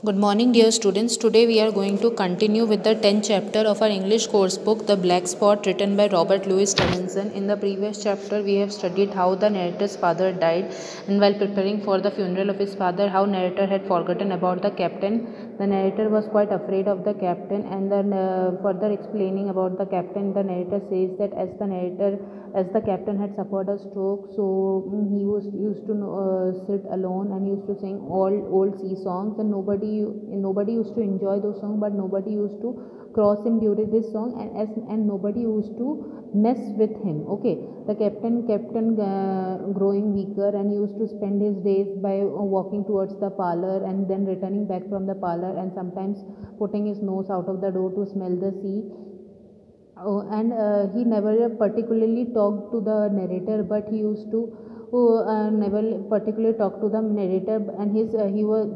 Good morning, dear students. Today we are going to continue with the 10th chapter of our English course book, The Black Spot, written by Robert Louis Stevenson. In the previous chapter, we have studied how the narrator's father died, and while preparing for the funeral of his father, how narrator had forgotten about the captain. The narrator was quite afraid of the captain, and then further explaining about the captain, the narrator says that as the captain had suffered a stroke, so he used to sit alone and used to sing old sea songs, and nobody used to enjoy those songs, but nobody used to cross him during this song, and nobody used to mess with him. Okay, the captain growing weaker, and he used to spend his days by walking towards the parlor and then returning back from the parlor, and sometimes putting his nose out of the door to smell the sea. He never particularly talked to the narrator, but he used to never particularly talk to the narrator, and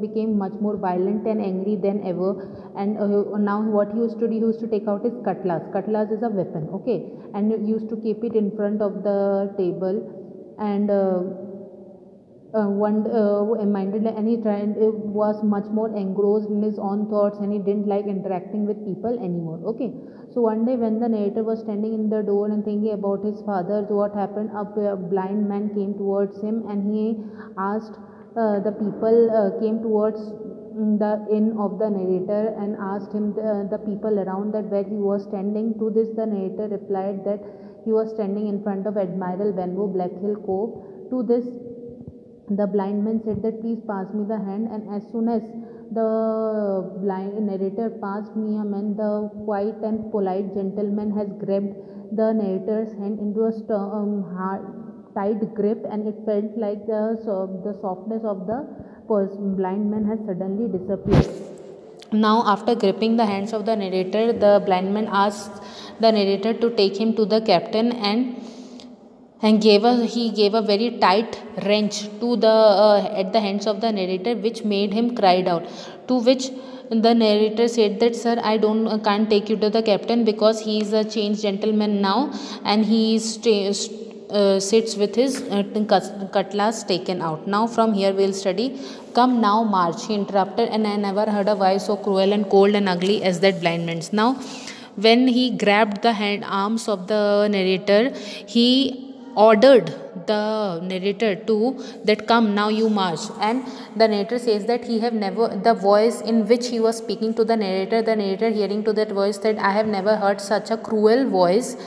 became much more violent and angry than ever. And now what he used to do, he used to take out his cutlass. Cutlass is a weapon, okay, and he used to keep it in front of the table, and and he was much more engrossed in his own thoughts, and he didn't like interacting with people anymore. Okay, so one day when the narrator was standing in the door and thinking about his father, so what happened, a blind man came towards him, and he asked the people came towards the inn of the narrator and asked him the people around that where he was standing. To this the narrator replied that he was standing in front of Admiral Benbow, Black Hill Cove. To this the blind man said that please pass me the hand, and as soon as the blind narrator passed me a man, the quiet and polite gentleman has grabbed the narrator's hand into a hard, tight grip, and it felt like the softness of the blind man has suddenly disappeared. Now, after gripping the hands of the narrator, the blind man asked the narrator to take him to the captain, and he gave a very tight wrench to the at the hands of the narrator, which made him cried out. To which the narrator said that, sir, I can't take you to the captain because he is a changed gentleman now, and he sits with his cutlass taken out. Now from here we'll study. Come now, march, he interrupted, and I never heard a voice so cruel and cold and ugly as that blind man's. Now when he grabbed the arms of the narrator, he ordered the narrator to that, come now you march. And the narrator says that he have never, the voice in which he was speaking to the narrator hearing to that voice said, I have never heard such a cruel voice,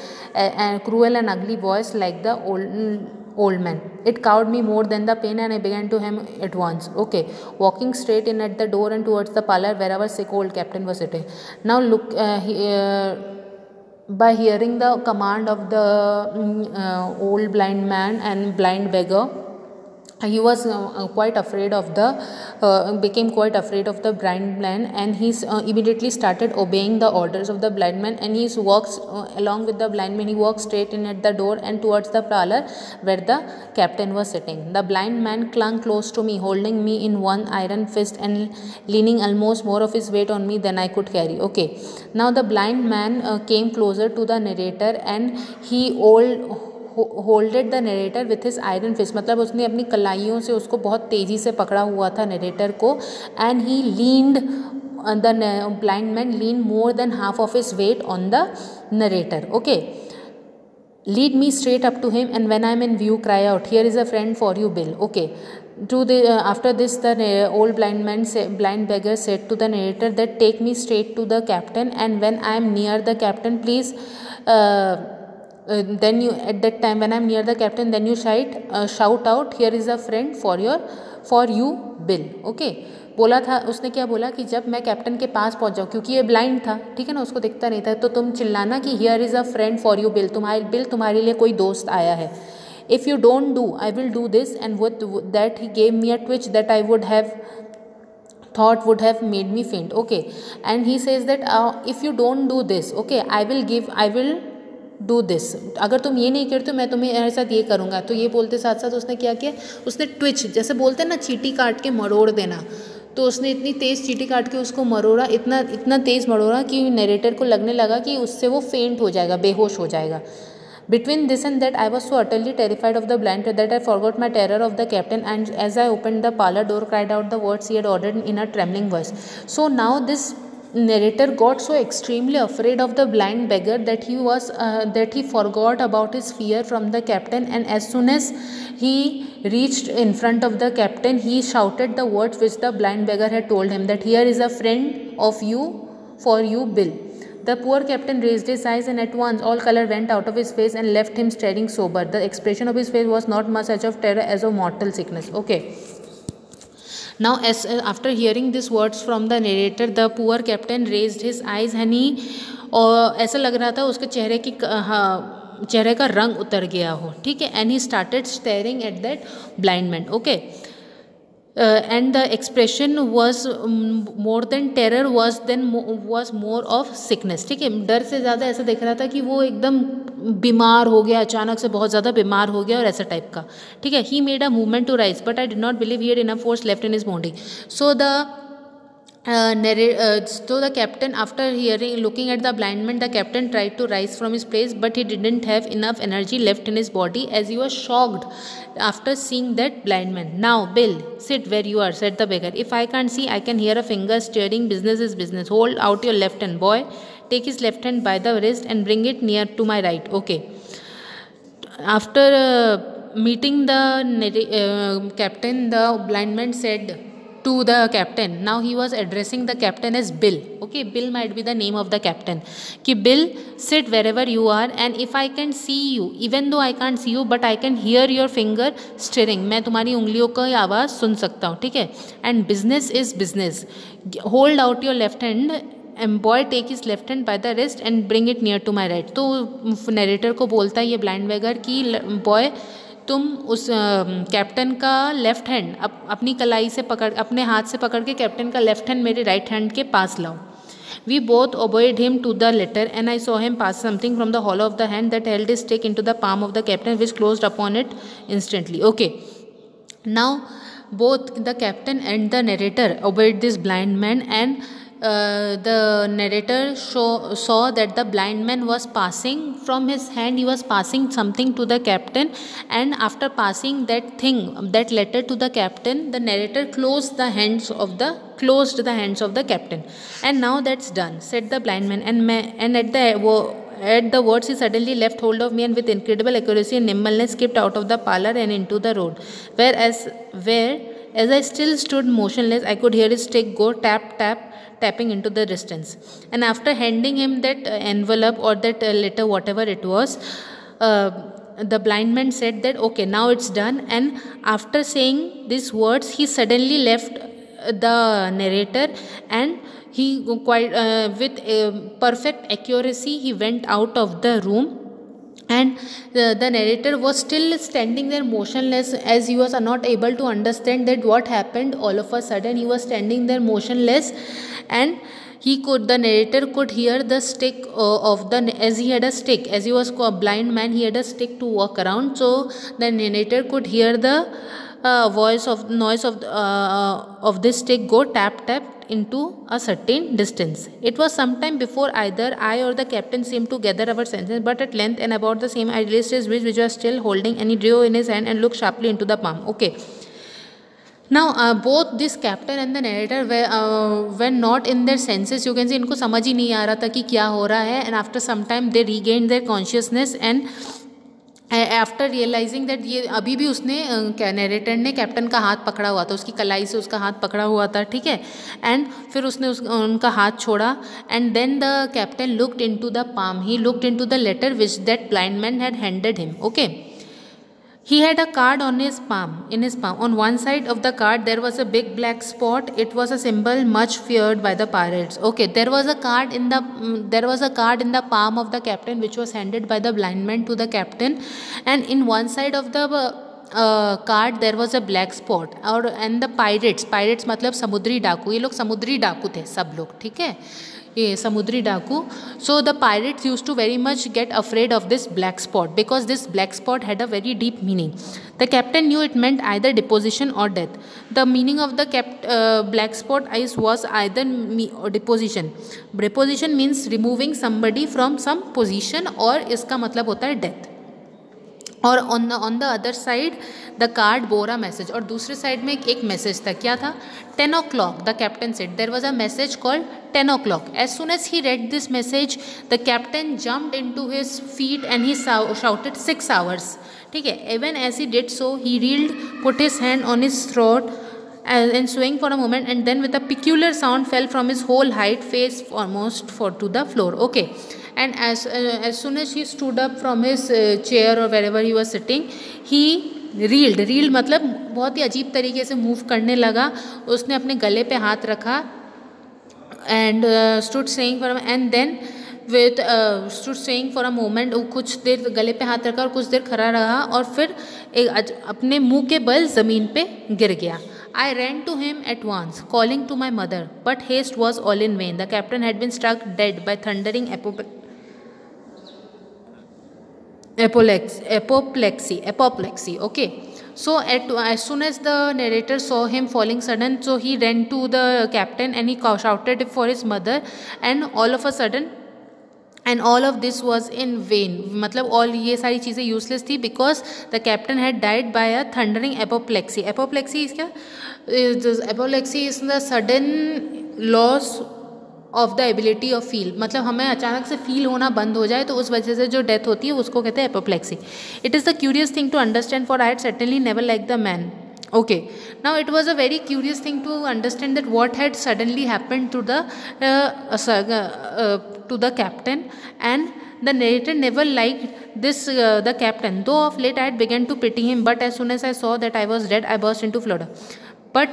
cruel and ugly voice like the old man. It cowed me more than the pain, and I began to him at once. Okay, walking straight in at the door and towards the parlor where our sick old captain was sitting. Now look, by hearing the command of the old blind man and blind beggar, he was quite afraid of became quite afraid of the blind man, and he immediately started obeying the orders of the blind man, and he walks along with the blind man. He walked straight in at the door and towards the parlor where the captain was sitting. The blind man clung close to me, holding me in one iron fist and leaning almost more of his weight on me than I could carry. Okay, now the blind man came closer to the narrator, and he holded the narrator with his iron fist, मतलब उसने अपनी कलाइयों से उसको बहुत तेज़ी से पकड़ा हुआ था नरेटर को. And he leaned, the blind man lean more than half of his weight on the narrator. Okay, lead me straight up to him, and when I am in view, cry out, here is a friend for you, Bill. Okay, after this the old blind beggar said to the narrator that take me straight to the captain, and when I am near the captain, please then you, at that time when I am near the captain, then you shout out, here is a friend for you, Bill. Okay, बोला था उसने, क्या बोला कि जब मैं captain के पास पहुंच जाऊँ, क्योंकि ये ब्लाइंड था, ठीक है ना, उसको दिखता नहीं था, तो तुम चिल्लाना कि here is a friend for you, bill, तुम्हारे लिए कोई दोस्त आया है. If you don't do, I will do this, and with that he gave me a Twitch that I would have thought would have made me faint. Okay, and he says that if you don't do this, okay, I will do this, अगर तुम ये नहीं करते मैं तुम्हें साथ ये करूँगा. तो ये बोलते साथ साथ उसने क्या किया, उसने ट्विच, जैसे बोलते हैं ना चींटी काट के मरोड़ देना, तो उसने इतनी तेज़ चींटी काट के उसको मरोड़ा, इतना तेज़ मरोड़ा कि नरेटर को लगने लगा कि उससे वो फेंट हो जाएगा, बेहोश हो जाएगा. Between this and that, I was so utterly terrified of the blind that I forgot my terror of the captain, and as I opened the parlor door, cried out the words he had ordered in a trembling voice. So now this narrator got so extremely afraid of the blind beggar that he forgot about his fear from the captain, and as soon as he reached in front of the captain, he shouted the words which the blind beggar had told him, that here is a friend of you for you, Bill. The poor captain raised his eyes, and at once all colour went out of his face and left him staring sober. The expression of his face was not much such of terror as of mortal sickness. Okay. Now, after hearing these words from the narrator, the poor captain raised his eyes, and और ऐसा लग रहा था उसके चेहरे का रंग उतर गया हो, ठीक है, and he started staring at that blind man. Okay. And the expression was more than terror, was more of sickness. ठीक है, डर से ज़्यादा ऐसा दिख रहा था कि वो एकदम बीमार हो गया, अचानक से बहुत ज़्यादा बीमार हो गया और ऐसा टाइप का. ठीक है, he made a movement to rise, but I did not believe he had enough force left in his body. So the captain, after looking at the blind man, the captain tried to rise from his place, but he didn't have enough energy left in his body, as he was shocked after seeing that blind man. Now, Bill, sit where you are, said the beggar. If I can't see, I can hear a finger stirring. Business is business. Hold out your left hand, boy. Take his left hand by the wrist and bring it near to my right. Okay. After meeting the captain, the blind man said to the captain, now he was addressing the captain as Bill. Okay, Bill might be the name of the captain. Ki Bill, sit wherever you are, and if I can see you, even though I can't see you, but I can hear your finger stirring. मैं तुम्हारी उंगलियों की आवाज़ सुन सकता हूँ, ठीक है. And business is business. Hold out your left hand, and boy, take his left hand by the wrist and bring it near to my right. तो narrator को बोलता है ये blind beggar कि boy, तुम उस कैप्टन का लेफ्ट हैंड अपनी कलाई से पकड़, अपने हाथ से पकड़ के कैप्टन का लेफ्ट हैंड मेरे राइट हैंड के पास लाओ. We both obeyed him to the letter, and I saw him pass something from the hollow of the hand that held his stick into the palm of the captain, which closed upon it instantly. Okay. Now, both the captain and the narrator obeyed this blind man, and the narrator saw that the blind man was passing from his hand, he was passing something to the captain, and after passing that thing, that letter to the captain, the narrator closed the hands of the captain. And now that's done, said the blind man, and at the words he suddenly left hold of me, and with incredible accuracy and nimbleness skipped out of the parlour and into the road, where as I still stood motionless, I could hear his stick go tap tap, tapping into the distance. And after handing him that envelope or that letter, whatever it was, the blind man said that okay, now it's done. And after saying these words, he suddenly left the narrator, and he quite with perfect accuracy he went out of the room. And the narrator was still standing there motionless, as he was not able to understand that what happened. All of a sudden he was standing there motionless, and the narrator could hear the stick as he had a stick, as he was a blind man, he had a stick to walk around. So the narrator could hear the noise of this stick go tap tap into a certain distance. It was some time before either I or the captain seemed to gather our senses, but at length, and about the same, I released his wrist, which was still holding, and he drew in his hand and looked sharply into the palm. Okay. Now both this captain and the narrator were not in their senses. You can see इनको समझ ही नहीं आ रहा था कि क्या हो रहा है. And after some time they regained their consciousness, and after realising that ये अभी भी उसने नरेटर ने कैप्टन का हाथ पकड़ा हुआ था, उसकी कलाई से उसका हाथ पकड़ा हुआ था, ठीक है. एंड फिर उसने उनका हाथ छोड़ा, and then the captain looked into the palm, he looked into the letter which that blind man had handed him. Okay. He had a card on his palm, in his palm. On one side of the card there was a big black spot. It was a symbol much feared by the pirates. Okay, there was a card in the palm of the captain which was handed by the blind man to the captain, and in one side of the card there was a black spot. And the pirates मतलब समुद्री डाकू, ये लोग समुद्री डाकू थे सब लोग, ठीक है, ये समुद्री डाकू. So the pirates used to very much get afraid of this black spot, because this black spot had a very deep meaning. The captain knew it meant either deposition or death. The meaning of the black spot was either deposition. Deposition means removing somebody from some position, और इसका मतलब होता है death. और on the other side the card bore a message, और दूसरे side में एक मैसेज था, क्या था? 10 o'clock the captain said there was a message called 10 o'clock. As soon as he read this message the captain jumped into his feet and he shouted 6 hours. ठीक है, even as he did so he reeled, put his hand on his throat and swaying for a moment, and then with a peculiar sound fell from his whole height, face almost to the floor. Okay, and as soon as he stood up from his chair or wherever he was sitting, he reeled मतलब बहुत ही अजीब तरीके से move करने लगा. उसने अपने गले पे हाथ रखा and stood saying for a, and then with stood saying for a moment, कुछ देर गले पे हाथ रखा और कुछ देर खड़ा रहा और फिर अपने मुंह के बल ज़मीन पे गिर गया. I ran to him at once, calling to my mother, but haste was all in vain. The captain had been struck dead by thundering apoplexy. Okay. So as soon as the narrator saw him falling sudden, so he ran to the captain and he shouted for his mother, and all of a sudden, and all of this was in vain. मतलब all ये सारी चीज़ें useless थी because the captain had died by a thundering apoplexy. Apoplexy is क्या? Apoplexy is the sudden loss of the ability of feel. मतलब हमें अचानक से फील होना बंद हो जाए तो उस वजह से जो डेथ होती है उसको कहते हैं apoplexy. It is the curious thing to understand, for I had certainly never liked the man. Okay, now it was a very curious thing to understand that what had suddenly happened to the captain, and the narrator never liked this the captain, though of late I had begun to pity him, but as soon as I saw that I was dead I burst into flutter. But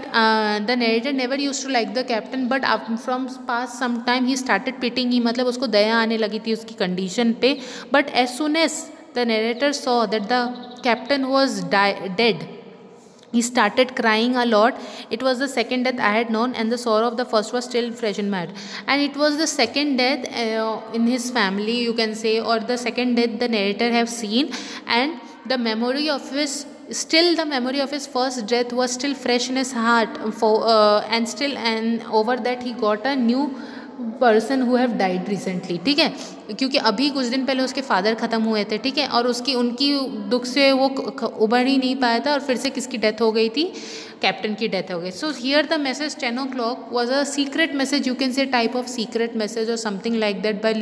the narrator never used to like the captain, but from past some time he started pitying him, मतलब उसको दया आने लगी थी उसकी condition पे. But as soon as the narrator saw that the captain was dead, he started crying a lot. It was the second death I had known, and the sorrow of the first was still fresh in my head. And it was the second death in his family, you can say, or the second death the narrator have seen, and the memory of his first death was still fresh in his heart. And over that he got a new person who have died recently. ठीक है, क्योंकि अभी कुछ दिन पहले उसके father ख़त्म हुए थे. ठीक है, और उनकी दुख से वो उबर ही नहीं पाया था और फिर से किसकी डेथ हो गई थी? कैप्टन की डेथ हो गई. So here the message 10 o'clock was a secret message, you can say type of secret message or something like that. By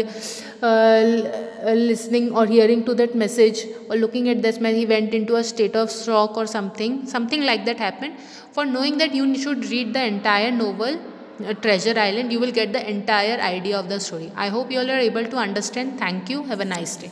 listening or hearing to that message or looking at this message, he went into a state of shock or something like that happened. For knowing that, you should read the entire novel Treasure Island. You will get the entire idea of the story. I hope you all are able to understand. Thank you. Have a nice day.